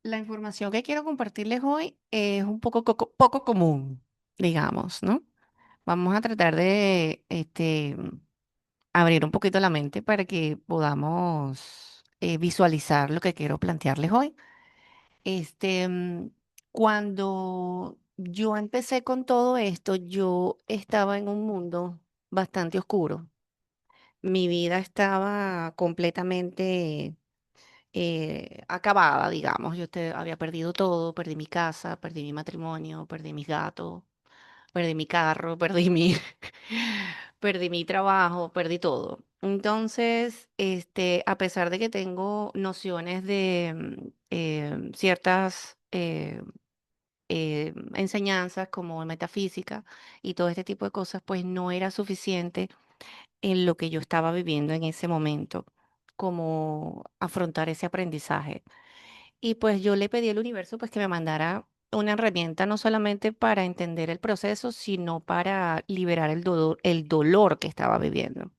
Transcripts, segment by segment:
La información que quiero compartirles hoy es un poco poco común, digamos, ¿no? Vamos a tratar de abrir un poquito la mente para que podamos visualizar lo que quiero plantearles hoy. Este, mm, Cuando yo empecé con todo esto, yo estaba en un mundo bastante oscuro. Mi vida estaba completamente acabada, digamos. Había perdido todo, perdí mi casa, perdí mi matrimonio, perdí mis gatos, perdí mi carro, perdí mi trabajo, perdí todo. Entonces, a pesar de que tengo nociones de ciertas enseñanzas como metafísica y todo este tipo de cosas, pues no era suficiente en lo que yo estaba viviendo en ese momento, como afrontar ese aprendizaje. Y pues yo le pedí al universo pues que me mandara una herramienta no solamente para entender el proceso, sino para liberar el dolor que estaba viviendo.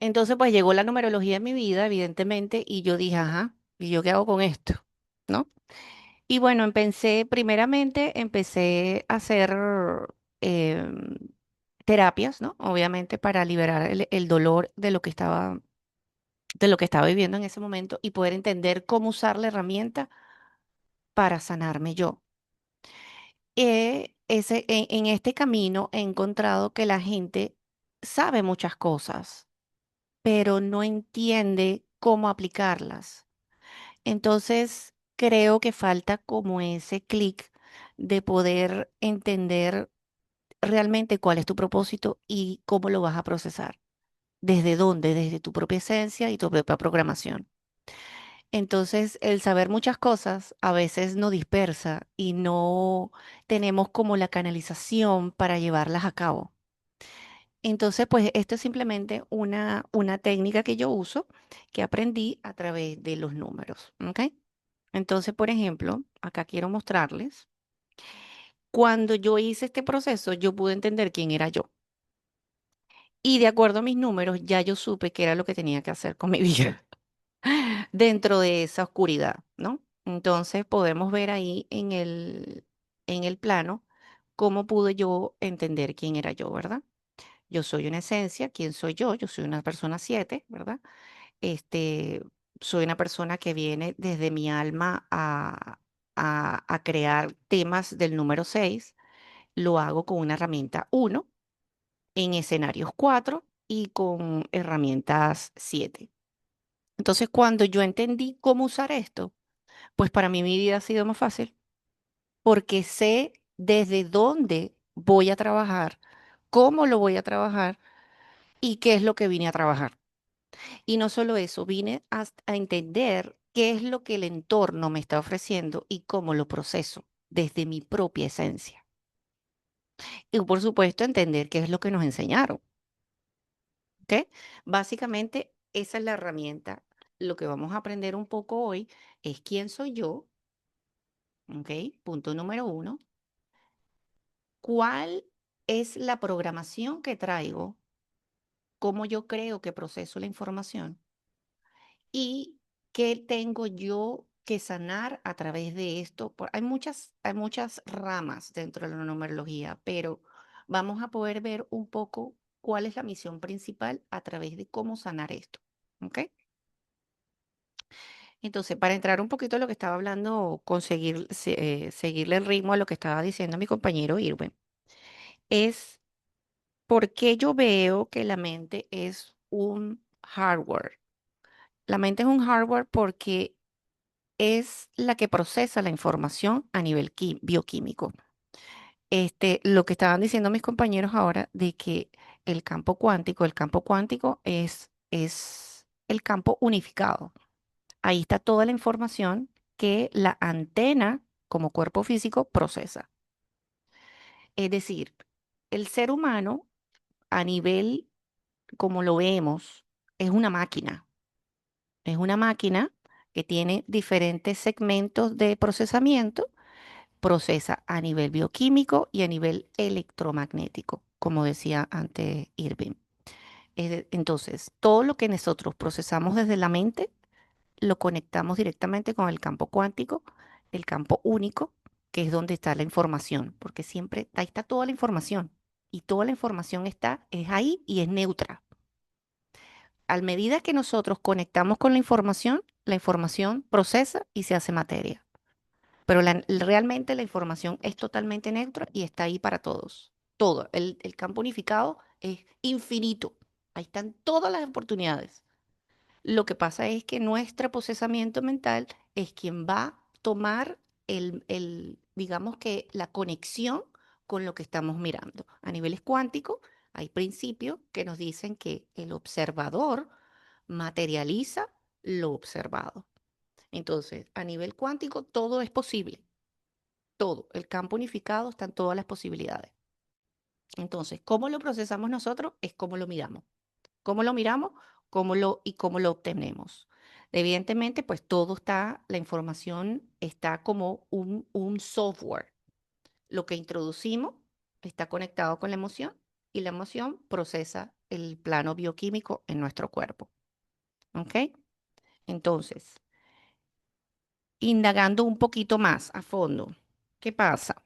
Entonces pues llegó la numerología en mi vida, evidentemente, y yo dije, ajá, ¿y yo qué hago con esto? ¿No? Y bueno, empecé a hacer em, terapias, ¿no? Obviamente para liberar el dolor de lo que estaba viviendo en ese momento y poder entender cómo usar la herramienta para sanarme yo. En este camino he encontrado que la gente sabe muchas cosas, pero no entiende cómo aplicarlas. Entonces, creo que falta como ese clic de poder entender realmente cuál es tu propósito y cómo lo vas a procesar. ¿Desde dónde? Desde tu propia esencia y tu propia programación. Entonces, el saber muchas cosas a veces nos dispersa y no tenemos como la canalización para llevarlas a cabo. Entonces, pues esto es simplemente una técnica que yo uso, que aprendí a través de los números, ¿ok? Entonces, por ejemplo, acá quiero mostrarles, cuando yo hice este proceso, yo pude entender quién era yo. Y de acuerdo a mis números, ya yo supe qué era lo que tenía que hacer con mi vida dentro de esa oscuridad, ¿no? Entonces podemos ver ahí en el plano cómo pude yo entender quién era yo, ¿verdad? Yo soy una esencia, ¿quién soy yo? Yo soy una persona 7, ¿verdad? Este, Soy una persona que viene desde mi alma a crear temas del número 6. Lo hago con una herramienta 1 en escenarios 4 y con herramientas 7. Entonces, cuando yo entendí cómo usar esto, pues para mí mi vida ha sido más fácil porque sé desde dónde voy a trabajar, cómo lo voy a trabajar y qué es lo que vine a trabajar. Y no solo eso, vine a entender qué es lo que el entorno me está ofreciendo y cómo lo proceso desde mi propia esencia. Y por supuesto, entender qué es lo que nos enseñaron. ¿Ok? Básicamente, esa es la herramienta. Lo que vamos a aprender un poco hoy es quién soy yo, ¿ok? Punto número uno. ¿Cuál es la programación que traigo? ¿Cómo yo creo que proceso la información? ¿Y qué tengo yo que sanar a través de esto? Hay muchas ramas dentro de la numerología, pero vamos a poder ver un poco cuál es la misión principal a través de cómo sanar esto. ¿Ok? Entonces, para entrar un poquito a lo que estaba hablando, seguirle el ritmo a lo que estaba diciendo mi compañero Irwin, es por qué yo veo que la mente es un hardware. La mente es un hardware porque es la que procesa la información a nivel bioquímico. Lo que estaban diciendo mis compañeros ahora de que el campo cuántico es el campo unificado. Ahí está toda la información que la antena como cuerpo físico procesa. Es decir, el ser humano a nivel como lo vemos es una máquina. Es una máquina que tiene diferentes segmentos de procesamiento, procesa a nivel bioquímico y a nivel electromagnético, como decía antes Irving. Entonces, todo lo que nosotros procesamos desde la mente lo conectamos directamente con el campo cuántico, el campo único, que es donde está la información, porque siempre ahí está toda la información y toda la información es ahí y es neutra. A medida que nosotros conectamos con la información procesa y se hace materia. Pero realmente la información es totalmente neutra y está ahí para todos. Todo. El campo unificado es infinito. Ahí están todas las oportunidades. Lo que pasa es que nuestro procesamiento mental es quien va a tomar digamos que la conexión con lo que estamos mirando. A niveles cuánticos, hay principios que nos dicen que el observador materializa lo observado. Entonces, a nivel cuántico, todo es posible. Todo. El campo unificado están todas las posibilidades. Entonces, ¿cómo lo procesamos nosotros? Es cómo lo miramos. ¿Cómo lo miramos? ¿Cómo lo obtenemos? Evidentemente, pues todo está, la información está como un software. Lo que introducimos está conectado con la emoción y la emoción procesa el plano bioquímico en nuestro cuerpo. ¿Ok? Entonces, indagando un poquito más a fondo, ¿qué pasa?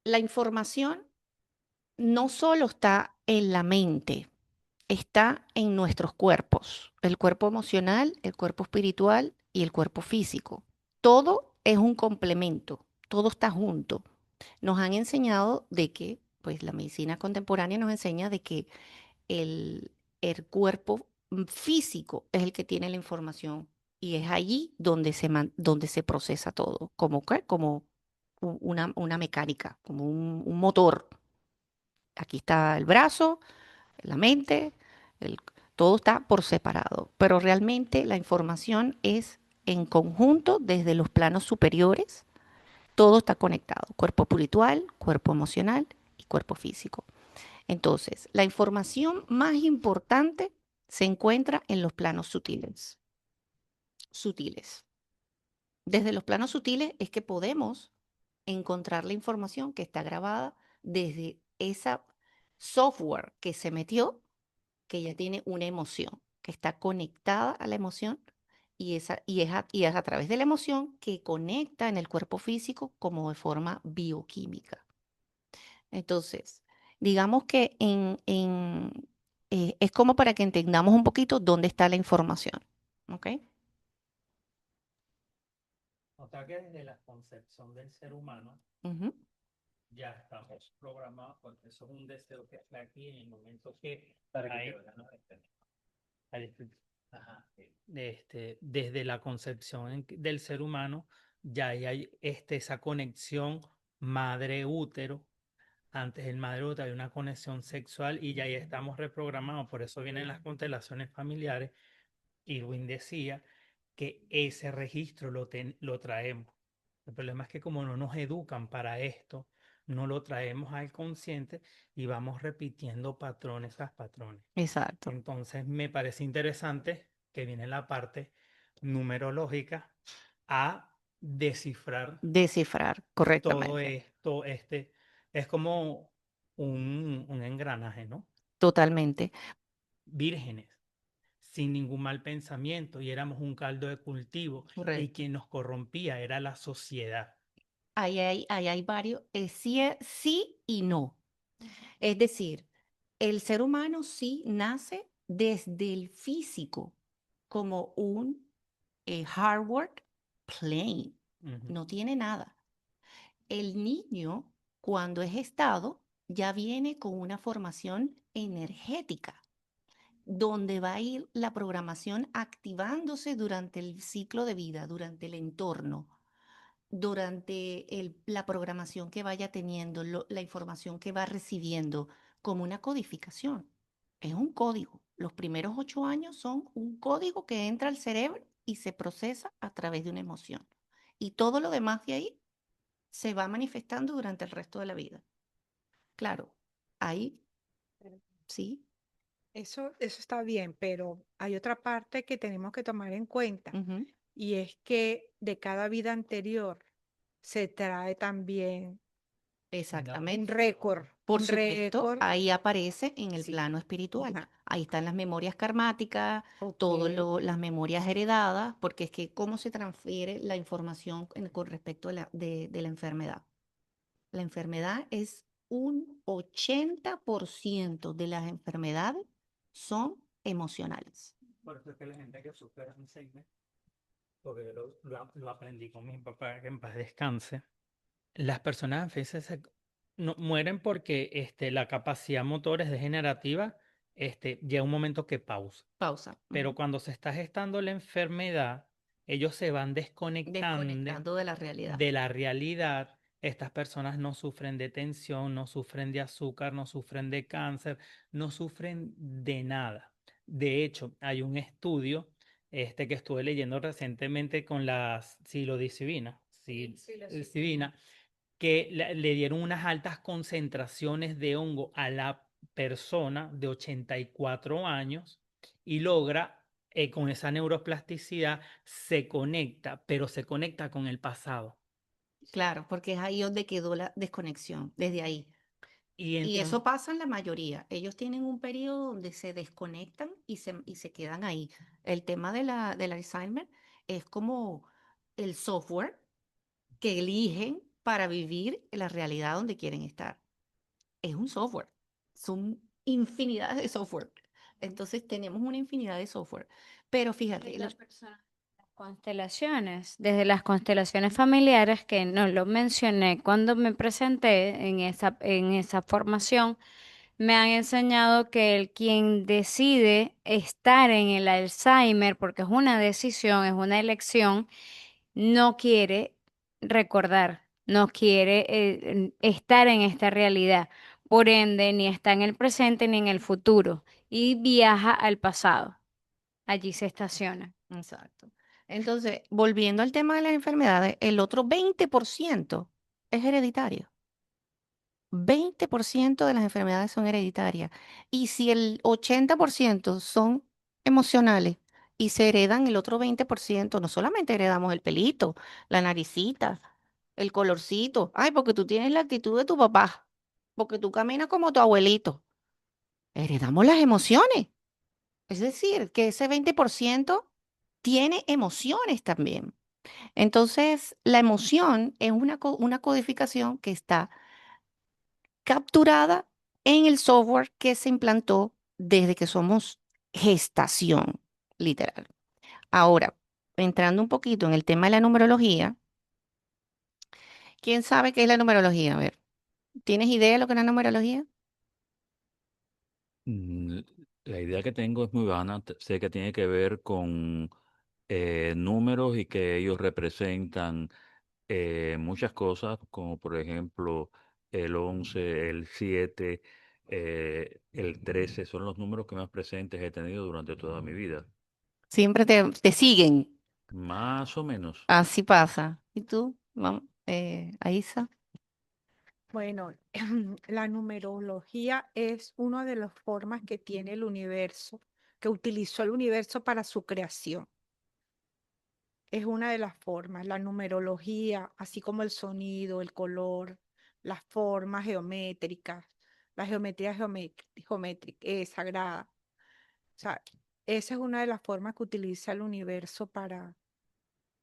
La información no solo está en la mente, está en nuestros cuerpos, el cuerpo emocional, el cuerpo espiritual y el cuerpo físico. Todo es un complemento, todo está junto. Nos han enseñado de que, pues la medicina contemporánea nos enseña de que el, el cuerpo físico es el que tiene la información y es allí donde se procesa todo, como, ¿qué? Como una mecánica, como un motor. Aquí está el brazo, la mente, el- todo está por separado, pero realmente la información es en conjunto desde los planos superiores, todo está conectado, cuerpo espiritual, cuerpo emocional y cuerpo físico. Entonces, la información más importante se encuentra en los planos sutiles. Sutiles. Desde los planos sutiles es que podemos encontrar la información que está grabada desde esa software que se metió, que ya tiene una emoción, que está conectada a la emoción y es a través de la emoción que conecta en el cuerpo físico como de forma bioquímica. Entonces, digamos que es como para que entendamos un poquito dónde está la información. ¿Ok? O sea que desde la concepción del ser humano Ujú. ya estamos programados, porque eso es un deseo que está aquí en el momento que para que hay, te vean los externos. Ahí, ajá, desde la concepción del ser humano ya hay esa conexión madre-útero. Antes del madre útero hay una conexión sexual y ya ahí estamos reprogramados. Por eso vienen las constelaciones familiares. Irwin decía que ese registro lo traemos. El problema es que como no nos educan para esto, no lo traemos al consciente y vamos repitiendo patrones tras patrones. Exacto. Entonces me parece interesante que viene la parte numerológica a descifrar Descifrar todo correctamente. esto. Es como un engranaje, ¿no? Totalmente. Vírgenes, sin ningún mal pensamiento, y éramos un caldo de cultivo, y Correcto. quien nos corrompía era la sociedad. Ahí hay varios, sí, sí y no. Es decir, el ser humano sí nace desde el físico como un hardware plain, Ujú. no tiene nada. El niño, cuando es gestado, ya viene con una formación energética, donde va a ir la programación activándose durante el ciclo de vida, durante el entorno, durante la programación que vaya teniendo, la información que va recibiendo, como una codificación. Es un código. Los primeros 8 años son un código que entra al cerebro y se procesa a través de una emoción. Y todo lo demás de ahí se va manifestando durante el resto de la vida. Claro, ahí Pero sí. eso está bien, pero hay otra parte que tenemos que tomar en cuenta Ujú. y es que de cada vida anterior se trae también un Exactamente. récord Por un supuesto, récord. ahí aparece en el Sí. plano espiritual. Ajá. Ahí están las memorias karmáticas, todas Ok. las memorias heredadas, porque es que cómo se transfiere la información con respecto a de la enfermedad. La enfermedad es un 80% de las enfermedades son emocionales. Por eso es que la gente que sufre Alzheimer, porque yo lo aprendí con mi papá, que en paz descanse, las personas a veces no, mueren porque la capacidad motor es degenerativa, llega un momento que pausa. Pausa. Pero cuando se está gestando la enfermedad, ellos se van desconectando Desconectando de la realidad. de la realidad. Estas personas no sufren de tensión, no sufren de azúcar, no sufren de cáncer, no sufren de nada. De hecho, hay un estudio que estuve leyendo recientemente con la psilocibina, psilocibina, que le dieron unas altas concentraciones de hongo a la persona de 84 años y logra, con esa neuroplasticidad, se conecta, pero se conecta con el pasado. Claro, porque es ahí donde quedó la desconexión, desde ahí. Y Y entonces, eso pasa en la mayoría. Ellos tienen un periodo donde se desconectan y se quedan ahí. El tema del Alzheimer es como el software que eligen para vivir la realidad donde quieren estar. Es un software. Son infinidades de software. Entonces tenemos una infinidad de software. Pero fíjate, Constelaciones, desde las constelaciones familiares, que no lo mencioné cuando me presenté en esa formación, me han enseñado que el quien decide estar en el Alzheimer, porque es una decisión, es una elección, no quiere recordar, no quiere estar en esta realidad. Por ende, ni está en el presente ni en el futuro y viaja al pasado. Allí se estaciona. exacto. Entonces, volviendo al tema de las enfermedades, el otro 20% es hereditario. 20% de las enfermedades son hereditarias. Y si el 80% son emocionales y se heredan el otro 20%, no solamente heredamos el pelito, la naricita, el colorcito. Ay, porque tú tienes la actitud de tu papá, porque tú caminas como tu abuelito. Heredamos las emociones. Es decir, que ese 20% tiene emociones también. Entonces, la emoción es una codificación que está capturada en el software que se implantó desde que somos gestación, literal. Ahora, entrando un poquito en el tema de la numerología, ¿quién sabe qué es la numerología? A ver, ¿tienes idea de lo que es la numerología? Mm, La idea que tengo es muy vana. Sé que tiene que ver con números y que ellos representan muchas cosas, como por ejemplo el 11, el 7, el 13, son los números que más presentes he tenido durante toda mi vida. Siempre te siguen, Más o menos. así pasa. ¿Y tú, Aisa? Bueno, la numerología es una de las formas que tiene el universo, que utilizó el universo para su creación. Es una de las formas, la numerología, así como el sonido, el color, las formas geométricas, la geometría geométrica, sagrada. O sea, esa es una de las formas que utiliza el universo para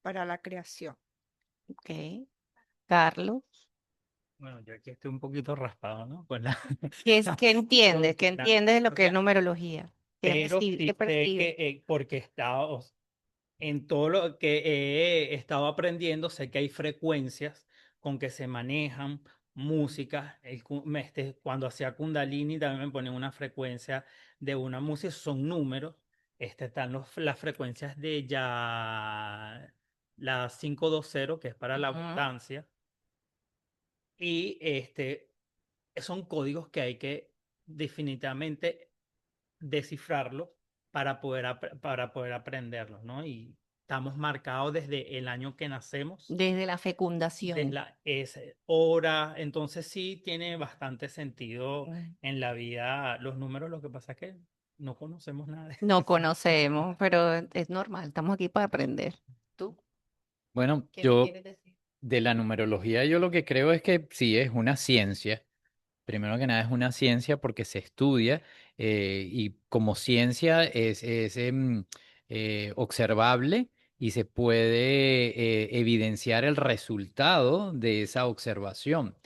la creación. Ok. Carlos. bueno, yo aquí estoy un poquito raspado, ¿no? Con la, ¿Qué entiendes? ¿Qué con entiendes de lo o que es sea, numerología? pero ¿Qué sí sé percibes? que, porque está, en todo lo que he estado aprendiendo, sé que hay frecuencias con que se manejan músicas. Cuando hacía Kundalini también me ponían una frecuencia de una música, son números. Están las frecuencias de ya la 520, que es para la Ujú. abundancia. Y son códigos que hay que definitivamente descifrarlo para poder aprenderlos, ¿no? Y estamos marcados desde el año que nacemos, Desde la desde fecundación. la hora, entonces sí tiene bastante sentido Mm. en la vida los números, lo que pasa es que no conocemos nada de No eso. conocemos, pero es normal, estamos aquí para aprender. ¿Tú Bueno, qué me yo quieres decir? de la numerología yo lo que creo es que sí es una ciencia, primero que nada es una ciencia porque se estudia y como ciencia es observable y se puede evidenciar el resultado de esa observación,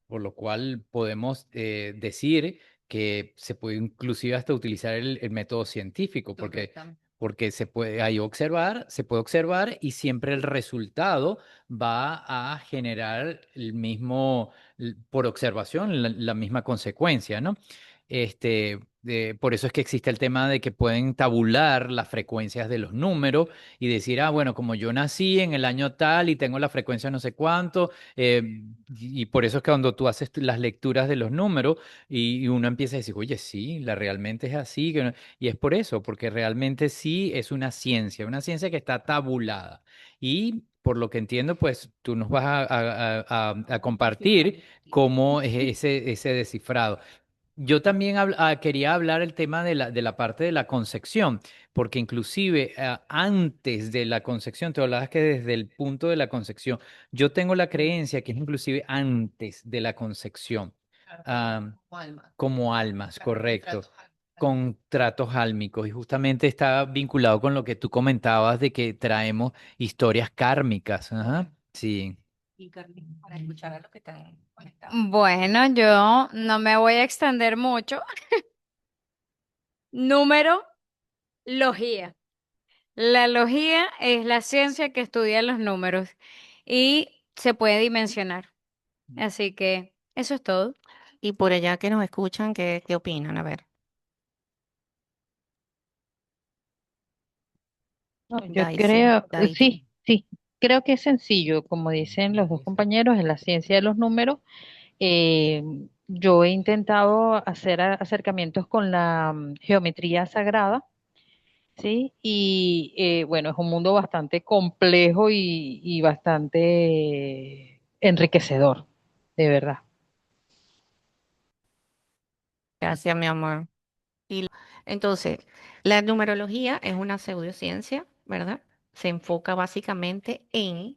por lo cual podemos decir que se puede inclusive hasta utilizar el método científico, Correctamente. porque se puede ahí observar, se puede observar y siempre el resultado va a generar el mismo, por observación, la misma consecuencia, ¿no? Por eso es que existe el tema de que pueden tabular las frecuencias de los números y decir, ah, bueno, como yo nací en el año tal y tengo la frecuencia no sé cuánto, y por eso es que cuando tú haces las lecturas de los números y uno empieza a decir, oye, sí, realmente es así, y es por eso, porque realmente sí es una ciencia que está tabulada. Y por lo que entiendo, pues tú nos vas a compartir cómo es ese descifrado. Yo también quería hablar el tema de la parte de la concepción, porque inclusive antes de la concepción, te hablabas que desde el punto de la concepción, yo tengo la creencia que es inclusive antes de la concepción, ah, como almas, correcto, con tratos álmicos, y justamente está vinculado con lo que tú comentabas de que traemos historias kármicas. Ajá, sí. Y Carlitos, para escuchar a los que están conectados. Bueno, yo no me voy a extender mucho. Numerología. La logía es la ciencia que estudia los números y se puede dimensionar. Así que eso es todo. Y por allá que nos escuchan, ¿qué opinan? A ver, No, yo Daisy, creo, Daisy. sí, creo que es sencillo, como dicen los dos compañeros, en la ciencia de los números. eh, yo he intentado hacer acercamientos con la geometría sagrada, ¿sí? Y bueno, es un mundo bastante complejo y bastante enriquecedor, de verdad. Gracias, mi amor. Entonces, la numerología es una pseudociencia, ¿verdad? Se enfoca básicamente en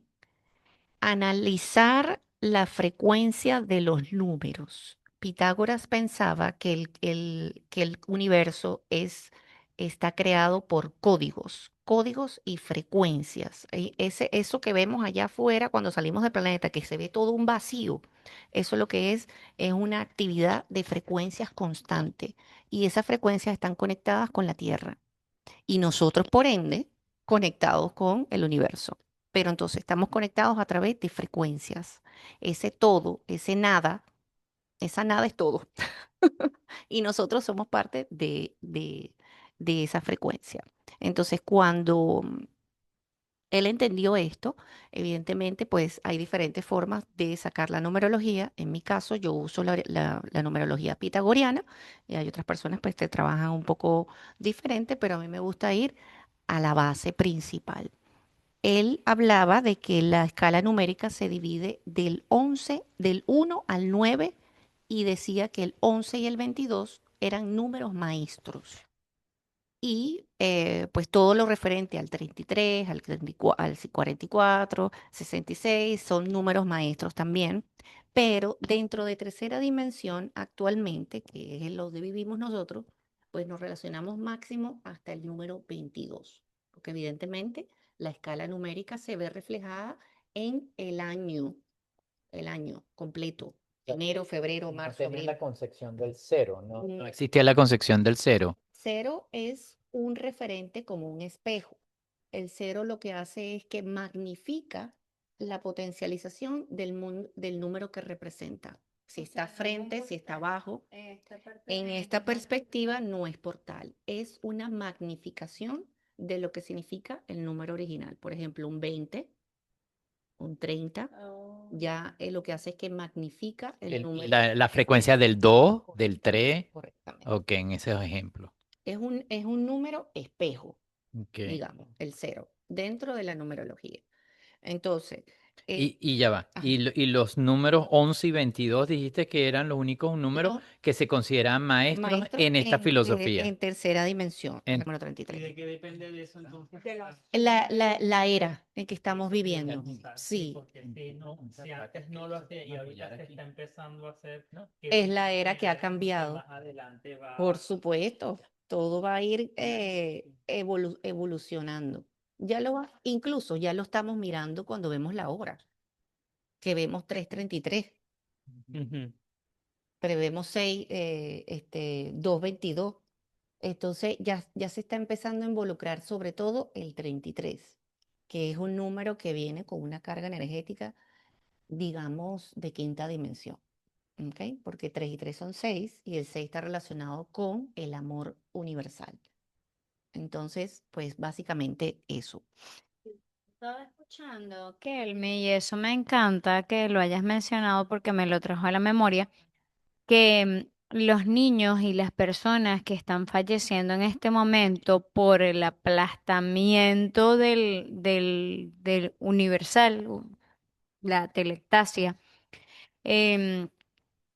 analizar la frecuencia de los números. Pitágoras pensaba que el universo está creado por códigos, códigos y frecuencias. Eso que vemos allá afuera cuando salimos del planeta, que se ve todo un vacío, eso lo que es una actividad de frecuencias constante. Y esas frecuencias están conectadas con la Tierra y nosotros, por ende, conectados con el universo. Pero entonces estamos conectados a través de frecuencias. Ese todo, ese nada, esa nada es todo. Y nosotros somos parte de esa frecuencia. Entonces, cuando él entendió esto, evidentemente, pues hay diferentes formas de sacar la numerología. En mi caso, yo uso la numerología pitagoriana y hay otras personas pues que trabajan un poco diferente, pero a mí me gusta ir a la base principal. Él hablaba de que la escala numérica se divide del 1 al 9 y decía que el 11 y el 22 eran números maestros. Y pues todo lo referente al 33, al 34, al 44, 66 son números maestros también. Pero dentro de tercera dimensión, actualmente, que es lo que vivimos nosotros, pues nos relacionamos máximo hasta el número 22. Porque evidentemente la escala numérica se ve reflejada en el año completo. Enero, febrero, No marzo, tenía abril. la concepción del cero, ¿no? Mm, No existía la concepción del cero. Cero es un referente como un espejo. El cero lo que hace es que magnifica la potencialización del número que representa. Si está frente, si está abajo. En esta perspectiva no es portal, es una magnificación de lo que significa el número original. Por ejemplo, un 20, un 30, ya lo que hace es que magnifica el número. La frecuencia del 2, del 3, Correctamente. ok, en esos ejemplos. Es un número espejo, Ok. digamos, el cero, dentro de la numerología. Entonces, Eh, Y ya va. ajá. Y los números 11 y 22 dijiste que eran los únicos números Los que se consideran maestros maestros en esta filosofía. en tercera dimensión, el En- número ¿Y 33. de qué depende de eso entonces? De la- La era en que estamos viviendo. Sí, Sí, porque si antes no lo hacía y ahorita se está empezando a hacer, es la era que ha que cambiado. más adelante va Por supuesto, todo va a ir evolucionando. Incluso ya lo estamos mirando cuando vemos la hora, que vemos 3:33, Ujú. prevemos 2:22. Entonces ya se está empezando a involucrar sobre todo el 33, que es un número que viene con una carga energética, digamos, de quinta dimensión. ¿Ok? Porque 3 y 3 son 6 y el 6 está relacionado con el amor universal. Entonces, pues básicamente eso. Estaba escuchando, Kelmy, y eso me encanta que lo hayas mencionado porque me lo trajo a la memoria, que los niños y las personas que están falleciendo en este momento por el aplastamiento del universal, la telectasia, em,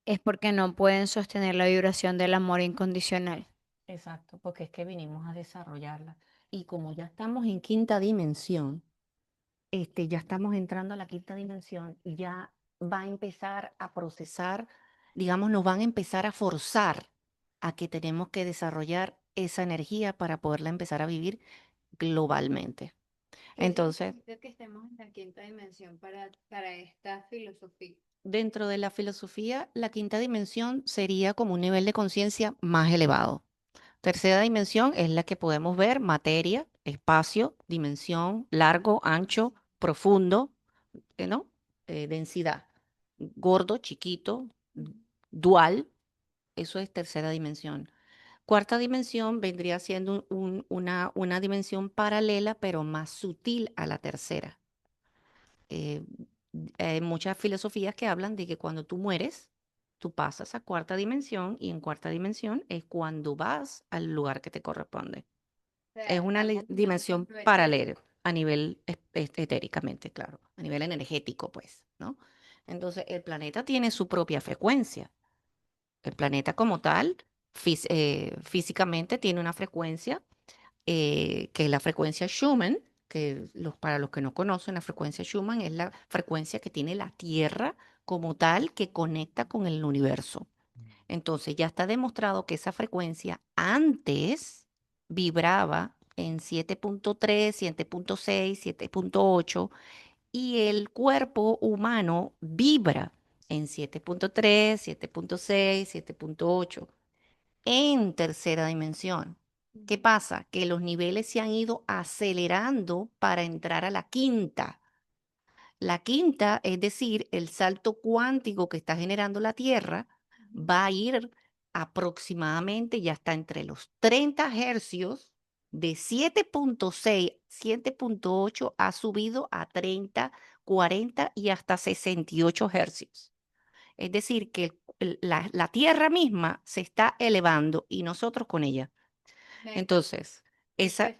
es porque no pueden sostener la vibración del amor incondicional. Exacto, porque es que vinimos a desarrollarla. Y como ya estamos en quinta dimensión, ya estamos entrando a la quinta dimensión y ya va a empezar a procesar, digamos, nos van a empezar a forzar a que tenemos que desarrollar esa energía para poderla empezar a vivir globalmente. Entonces, Que estemos en la quinta dimensión para esta filosofía. dentro de la filosofía, la quinta dimensión sería como un nivel de conciencia más elevado. Tercera dimensión es la que podemos ver: materia, espacio, dimensión, largo, ancho, profundo, ¿no? Densidad, gordo, chiquito, dual, eso es tercera dimensión. Cuarta dimensión vendría siendo una dimensión paralela, pero más sutil a la tercera. eh, Hay muchas filosofías que hablan de que cuando tú mueres, tú pasas a cuarta dimensión y en cuarta dimensión es cuando vas al lugar que te corresponde. Es una dimensión paralela a nivel etéricamente, claro, a nivel energético, pues, ¿no? Entonces, el planeta tiene su propia frecuencia. El planeta como tal, físicamente tiene una frecuencia que es la frecuencia Schumann, que para los que no conocen, la frecuencia Schumann es la frecuencia que tiene la Tierra como tal que conecta con el universo. Entonces ya está demostrado que esa frecuencia antes vibraba en 7.3, 7.6, 7.8 y el cuerpo humano vibra en 7.3, 7.6, 7.8 en tercera dimensión. ¿Qué pasa? Que los niveles se han ido acelerando para entrar a la quinta. La quinta, es decir, el salto cuántico que está generando la Tierra, va a ir aproximadamente, ya está entre los 30 hercios, de 7.6, 7.8 ha subido a 30, 40 y hasta 68 hercios. Es decir, que la Tierra misma se está elevando y nosotros con ella. Entonces, esa,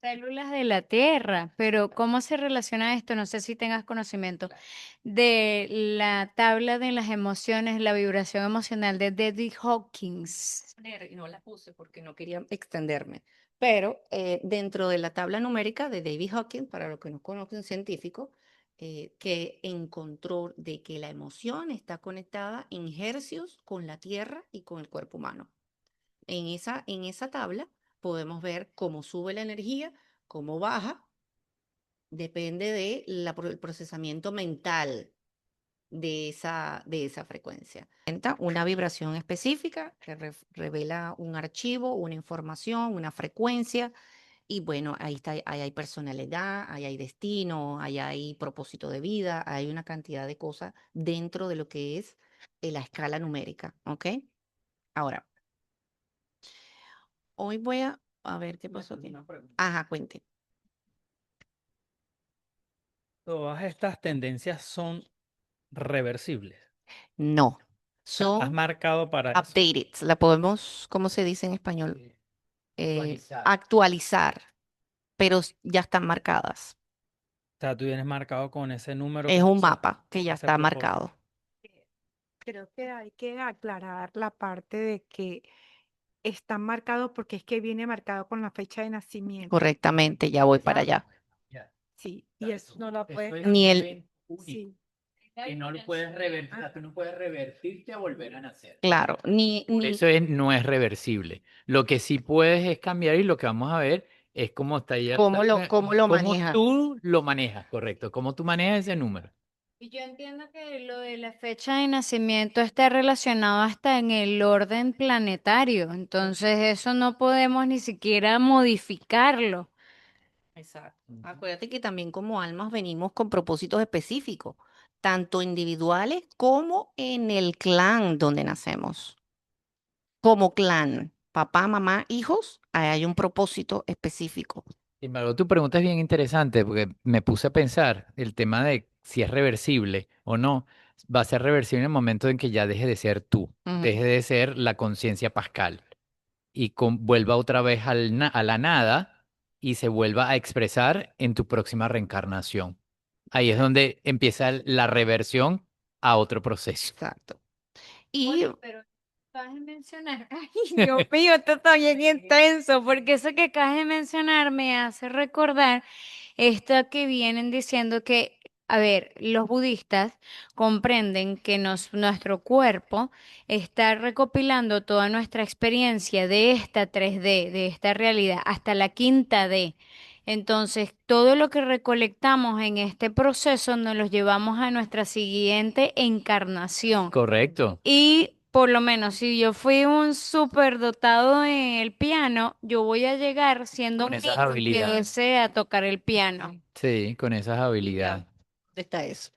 Células de la Tierra, pero ¿cómo se relaciona esto? No sé si tengas conocimiento de la tabla de las emociones, la vibración emocional de David Hawkins. y no la puse porque no quería extenderme, pero dentro de la tabla numérica de David Hawkins, para los que no conocen científico, que encontró de que la emoción está conectada en hercios con la Tierra y con el cuerpo humano. En esa tabla podemos ver cómo sube la energía, cómo baja, depende del procesamiento mental de esa frecuencia. Una vibración específica que revela un archivo, una información, una frecuencia, y bueno, ahí está, ahí hay personalidad, ahí hay destino, ahí hay propósito de vida, hay una cantidad de cosas dentro de lo que es la escala numérica, ¿ok? Ahora, hoy voy a ver qué pasó aquí. Una pregunta. Ajá, cuente. Todas estas tendencias son reversibles. No, O sea, has son marcado para eso. updated. La podemos, ¿cómo se dice en español? Actualizar, pero ya están marcadas. sea, tú vienes marcado con ese número, Es con un mapa que ya ese está propósito. marcado. Creo que hay que aclarar la parte de que está marcado porque es que viene marcado con la fecha de nacimiento. Correctamente, ya voy para allá. Ya. Sí, y eso no lo Eso puede es Ni un el, evento único Sí, que no lo puedes revertir, o sea, tú no puedes revertirte a volver a nacer. claro, Eso no es reversible. Lo que sí puedes es cambiar y lo que vamos a ver es cómo está ya, cómo lo cómo maneja. tú lo manejas, correcto, cómo tú manejas ese número. Y yo entiendo que lo de la fecha de nacimiento está relacionado hasta en el orden planetario, entonces eso no podemos ni siquiera modificarlo. Exacto. Acuérdate que también como almas venimos con propósitos específicos, tanto individuales como en el clan donde nacemos. Como clan, papá, mamá, hijos, ahí hay un propósito específico. Sin embargo, tu pregunta es bien interesante porque me puse a pensar el tema de si es reversible o no. Va a ser reversible en el momento en que ya deje de ser tú, Ujú. deje de ser la conciencia pascal y vuelva otra vez a la nada y se vuelva a expresar en tu próxima reencarnación. Ahí es donde empieza la reversión a otro proceso. Exacto. Y Oye, pero acabas de mencionar, ay, Dios mío, esto está bien intenso, porque eso que acabas de mencionar me hace recordar esto que vienen diciendo que, a ver, los budistas comprenden que nuestro cuerpo está recopilando toda nuestra experiencia de esta 3D, de esta realidad, hasta la quinta D. Entonces, todo lo que recolectamos en este proceso nos lo llevamos a nuestra siguiente encarnación. Correcto. Y por lo menos, si yo fui un superdotado en el piano, yo voy a llegar siendo Con un esas niño que habilidades. desea tocar el piano. Sí, con esas habilidades. ¿dónde está eso?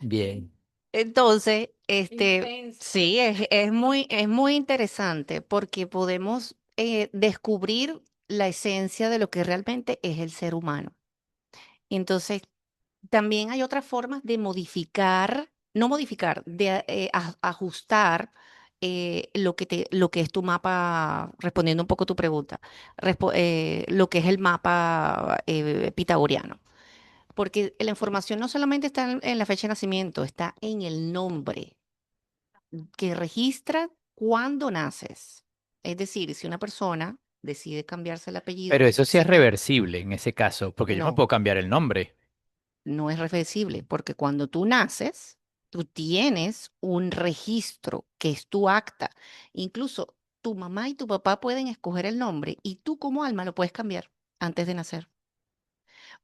Bien. Entonces, Intenso. sí, es muy interesante porque podemos descubrir la esencia de lo que realmente es el ser humano. Entonces, también hay otras formas de modificar, no modificar, de ajustar lo que es tu mapa, respondiendo un poco a tu pregunta, lo que es el mapa pitagoriano. Porque la información no solamente está en la fecha de nacimiento, está en el nombre que registra cuándo naces. Es decir, si una persona decide cambiarse el apellido, Pero eso sí es reversible en ese caso, porque yo me no, puedo cambiar el nombre. no es reversible, porque cuando tú naces, tú tienes un registro que es tu acta. Incluso tu mamá y tu papá pueden escoger el nombre y tú como alma lo puedes cambiar antes de nacer.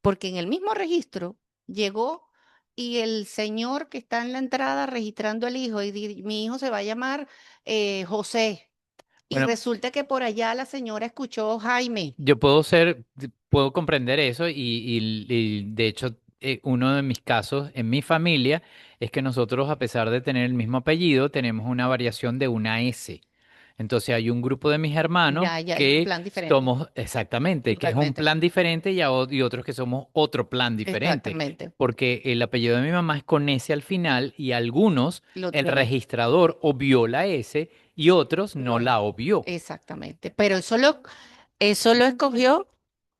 Porque en el mismo registro llegó y el señor que está en la entrada registrando el hijo y mi hijo se va a llamar José. Y Bueno, resulta que por allá la señora escuchó Jaime. yo puedo comprender eso y de hecho uno de mis casos en mi familia es que nosotros a pesar de tener el mismo apellido tenemos una variación de una S. Entonces hay un grupo de mis hermanos Ya es un que plan diferente. somos exactamente, que es un Totalmente. plan diferente y otros que somos otro plan diferente, Exactamente. porque el apellido de mi mamá es con S al final y algunos Lo el tiene. registrador obvió la S y otros no la obvió. Exactamente. Pero eso lo escogió.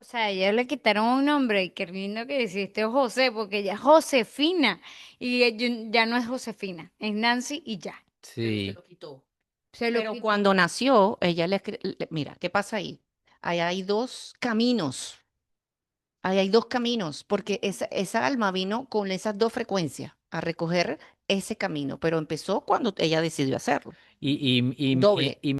O sea, a ella le quitaron un nombre y qué lindo que hiciste José, porque ella es Josefina y ya no es Josefina, es Nancy y ya. Pero se Sí. lo quitó. Se lo Pero quitó. cuando nació, ella mira, ¿qué pasa ahí? Ahí hay dos caminos. Ahí hay dos caminos, porque esa alma vino con esas dos frecuencias a recoger ese camino, pero empezó cuando ella decidió hacerlo. Y, y, y, Doble. y